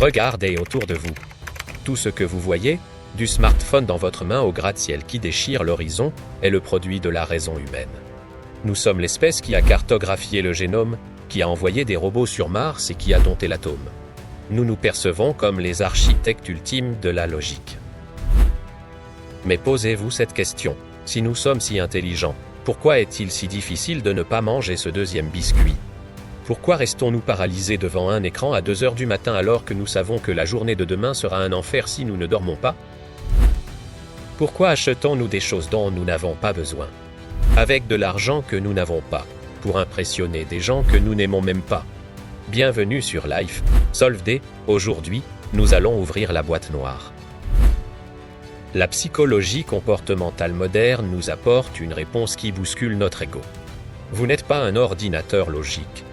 Regardez autour de vous. Tout ce que vous voyez, du smartphone dans votre main au gratte-ciel qui déchire l'horizon, est le produit de la raison humaine. Nous sommes l'espèce qui a cartographié le génome, qui a envoyé des robots sur Mars et qui a dompté l'atome. Nous nous percevons comme les architectes ultimes de la logique. Mais posez-vous cette question. Si nous sommes si intelligents, pourquoi est-il si difficile de ne pas manger ce deuxième biscuit? Pourquoi restons-nous paralysés devant un écran à 2 heures du matin alors que nous savons que la journée de demain sera un enfer si nous ne dormons pas? Pourquoi achetons-nous des choses dont nous n'avons pas besoin, avec de l'argent que nous n'avons pas, pour impressionner des gens que nous n'aimons même pas? Bienvenue sur Life Solve Day. Aujourd'hui, nous allons ouvrir la boîte noire. La psychologie comportementale moderne nous apporte une réponse qui bouscule notre ego. Vous n'êtes pas un ordinateur logique.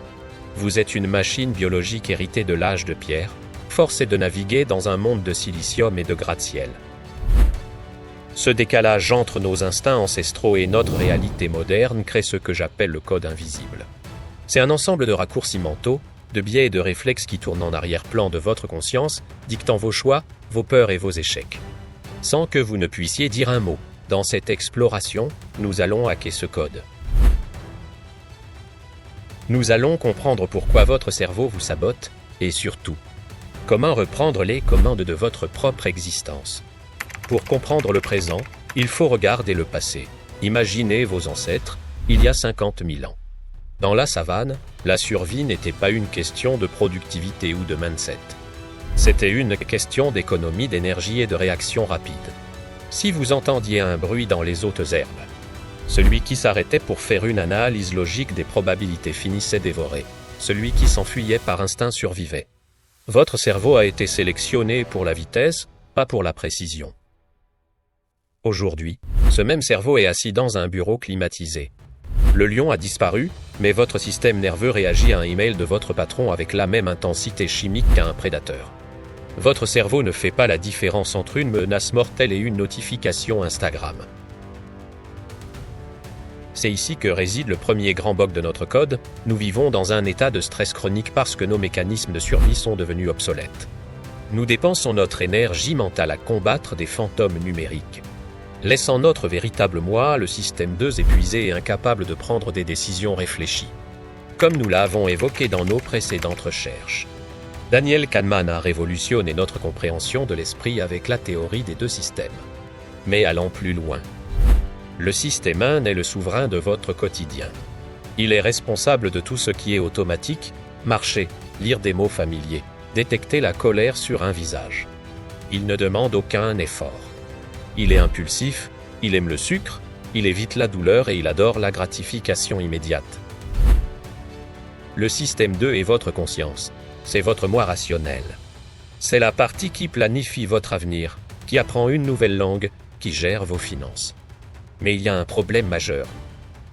Vous êtes une machine biologique héritée de l'âge de pierre, forcée de naviguer dans un monde de silicium et de gratte-ciel. Ce décalage entre nos instincts ancestraux et notre réalité moderne crée ce que j'appelle le code invisible. C'est un ensemble de raccourcis mentaux, de biais et de réflexes qui tournent en arrière-plan de votre conscience, dictant vos choix, vos peurs et vos échecs. Sans que vous ne puissiez dire un mot. Dans cette exploration, nous allons hacker ce code. Nous allons comprendre pourquoi votre cerveau vous sabote, et surtout, comment reprendre les commandes de votre propre existence. Pour comprendre le présent, il faut regarder le passé. Imaginez vos ancêtres, il y a 50 000 ans. Dans la savane, la survie n'était pas une question de productivité ou de mindset. C'était une question d'économie d'énergie et de réaction rapide. Si vous entendiez un bruit dans les hautes herbes, celui qui s'arrêtait pour faire une analyse logique des probabilités finissait dévoré. Celui qui s'enfuyait par instinct survivait. Votre cerveau a été sélectionné pour la vitesse, pas pour la précision. Aujourd'hui, ce même cerveau est assis dans un bureau climatisé. Le lion a disparu, mais votre système nerveux réagit à un email de votre patron avec la même intensité chimique qu'à un prédateur. Votre cerveau ne fait pas la différence entre une menace mortelle et une notification Instagram. C'est ici que réside le premier grand bug de notre code. Nous vivons dans un état de stress chronique parce que nos mécanismes de survie sont devenus obsolètes. Nous dépensons notre énergie mentale à combattre des fantômes numériques, laissant notre véritable moi, le système 2, épuisé et incapable de prendre des décisions réfléchies. Comme nous l'avons évoqué dans nos précédentes recherches, Daniel Kahneman a révolutionné notre compréhension de l'esprit avec la théorie des 2 systèmes. Mais allons plus loin. Le système 1 est le souverain de votre quotidien. Il est responsable de tout ce qui est automatique, marcher, lire des mots familiers, détecter la colère sur un visage. Il ne demande aucun effort. Il est impulsif, il aime le sucre, il évite la douleur et il adore la gratification immédiate. Le système 2 est votre conscience. C'est votre moi rationnel. C'est la partie qui planifie votre avenir, qui apprend une nouvelle langue, qui gère vos finances. Mais il y a un problème majeur.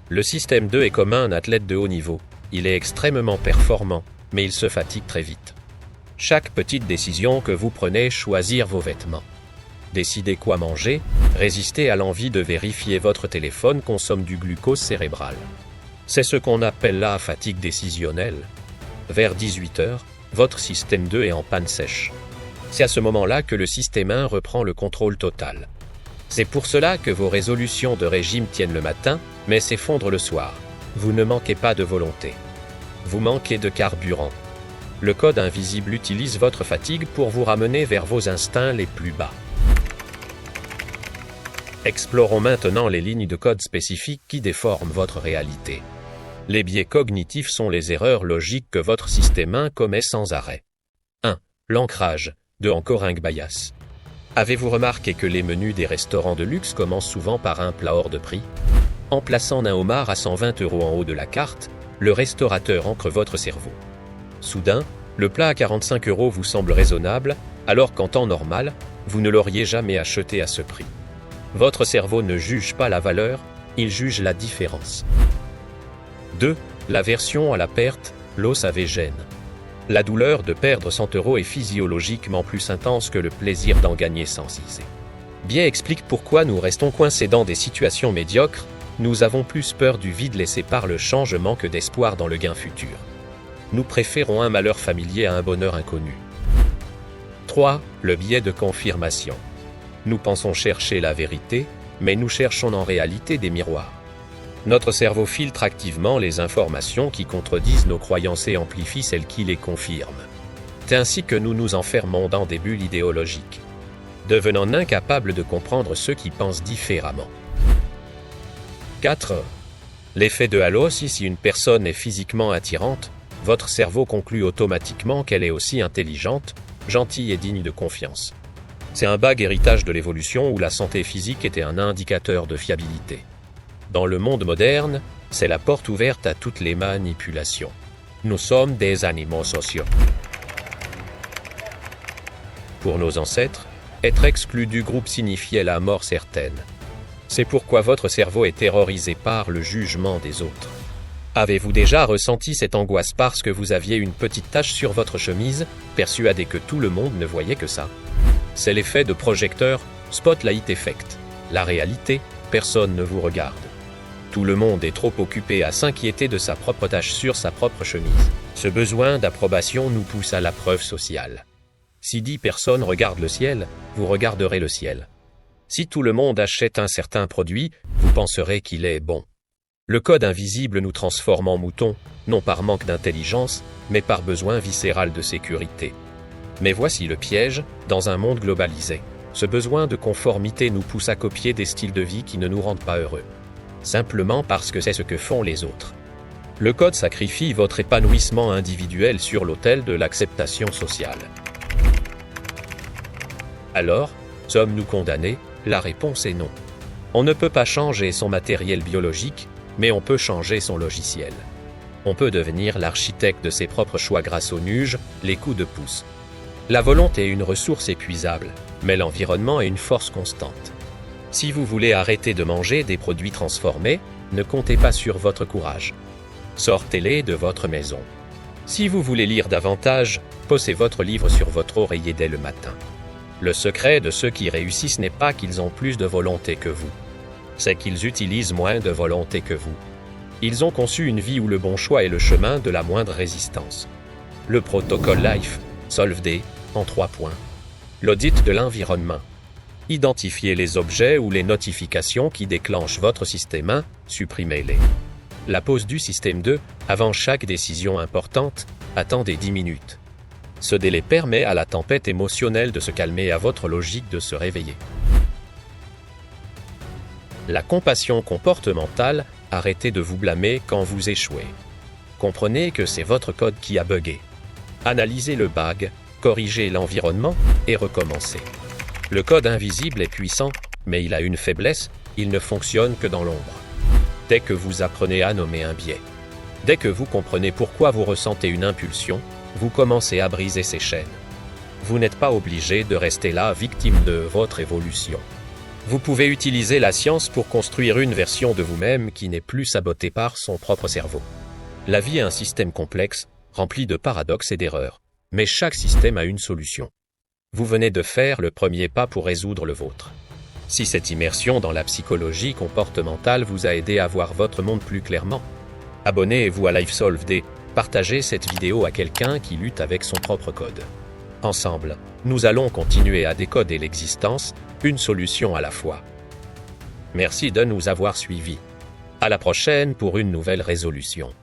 Le système 2 est comme un athlète de haut niveau. Il est extrêmement performant, mais il se fatigue très vite. Chaque petite décision que vous prenez, choisir vos vêtements, décider quoi manger, résister à l'envie de vérifier votre téléphone consomme du glucose cérébral. C'est ce qu'on appelle la fatigue décisionnelle. Vers 18 h, votre système 2 est en panne sèche. C'est à ce moment-là que le système 1 reprend le contrôle total. C'est pour cela que vos résolutions de régime tiennent le matin, mais s'effondrent le soir. Vous ne manquez pas de volonté. Vous manquez de carburant. Le code invisible utilise votre fatigue pour vous ramener vers vos instincts les plus bas. Explorons maintenant les lignes de code spécifiques qui déforment votre réalité. Les biais cognitifs sont les erreurs logiques que votre système 1 commet sans arrêt. 1. L'ancrage. 2. Anchoring bias. Avez-vous remarqué que les menus des restaurants de luxe commencent souvent par un plat hors de prix? En plaçant un homard à 120 € en haut de la carte, le restaurateur ancre votre cerveau. Soudain, le plat à 45 € vous semble raisonnable, alors qu'en temps normal, vous ne l'auriez jamais acheté à ce prix. Votre cerveau ne juge pas la valeur, il juge la différence. 2. L'aversion à la perte, l'os avait gêne. La douleur de perdre 100 € est physiologiquement plus intense que le plaisir d'en gagner 106. Biais explique pourquoi nous restons coincés dans des situations médiocres. Nous avons plus peur du vide laissé par le changement que d'espoir dans le gain futur. Nous préférons un malheur familier à un bonheur inconnu. 3. Le biais de confirmation. Nous pensons chercher la vérité, mais nous cherchons en réalité des miroirs. Notre cerveau filtre activement les informations qui contredisent nos croyances et amplifie celles qui les confirment. C'est ainsi que nous nous enfermons dans des bulles idéologiques, devenant incapables de comprendre ceux qui pensent différemment. 4. L'effet de halo. Si une personne est physiquement attirante, votre cerveau conclut automatiquement qu'elle est aussi intelligente, gentille et digne de confiance. C'est un vague héritage de l'évolution où la santé physique était un indicateur de fiabilité. Dans le monde moderne, c'est la porte ouverte à toutes les manipulations. Nous sommes des animaux sociaux. Pour nos ancêtres, être exclu du groupe signifiait la mort certaine. C'est pourquoi votre cerveau est terrorisé par le jugement des autres. Avez-vous déjà ressenti cette angoisse parce que vous aviez une petite tache sur votre chemise, persuadé que tout le monde ne voyait que ça? C'est l'effet de projecteur, Spotlight Effect. La réalité, personne ne vous regarde. Tout le monde est trop occupé à s'inquiéter de sa propre tache sur sa propre chemise. Ce besoin d'approbation nous pousse à la preuve sociale. Si 10 personnes regardent le ciel, vous regarderez le ciel. Si tout le monde achète un certain produit, vous penserez qu'il est bon. Le code invisible nous transforme en moutons, non par manque d'intelligence, mais par besoin viscéral de sécurité. Mais voici le piège, dans un monde globalisé. Ce besoin de conformité nous pousse à copier des styles de vie qui ne nous rendent pas heureux. Simplement parce que c'est ce que font les autres. Le code sacrifie votre épanouissement individuel sur l'autel de l'acceptation sociale. Alors, sommes-nous condamnés? La réponse est non. On ne peut pas changer son matériel biologique, mais on peut changer son logiciel. On peut devenir l'architecte de ses propres choix grâce aux nuges, les coups de pouce. La volonté est une ressource épuisable, mais l'environnement est une force constante. Si vous voulez arrêter de manger des produits transformés, ne comptez pas sur votre courage. Sortez-les de votre maison. Si vous voulez lire davantage, posez votre livre sur votre oreiller dès le matin. Le secret de ceux qui réussissent n'est pas qu'ils ont plus de volonté que vous. C'est qu'ils utilisent moins de volonté que vous. Ils ont conçu une vie où le bon choix est le chemin de la moindre résistance. Le protocole Life, Solvd, en 3 points. L'audit de l'environnement. Identifiez les objets ou les notifications qui déclenchent votre système 1, supprimez-les. La pause du système 2, avant chaque décision importante, attendez 10 minutes. Ce délai permet à la tempête émotionnelle de se calmer et à votre logique de se réveiller. La compassion comportementale, arrêtez de vous blâmer quand vous échouez. Comprenez que c'est votre code qui a bugué. Analysez le bug, corrigez l'environnement et recommencez. Le code invisible est puissant, mais il a une faiblesse, il ne fonctionne que dans l'ombre. Dès que vous apprenez à nommer un biais, dès que vous comprenez pourquoi vous ressentez une impulsion, vous commencez à briser ces chaînes. Vous n'êtes pas obligé de rester là, victime de votre évolution. Vous pouvez utiliser la science pour construire une version de vous-même qui n'est plus sabotée par son propre cerveau. La vie est un système complexe, rempli de paradoxes et d'erreurs, mais chaque système a une solution. Vous venez de faire le premier pas pour résoudre le vôtre. Si cette immersion dans la psychologie comportementale vous a aidé à voir votre monde plus clairement, abonnez-vous à LifeSolvd, partagez cette vidéo à quelqu'un qui lutte avec son propre code. Ensemble, nous allons continuer à décoder l'existence, une solution à la fois. Merci de nous avoir suivis. À la prochaine pour une nouvelle résolution.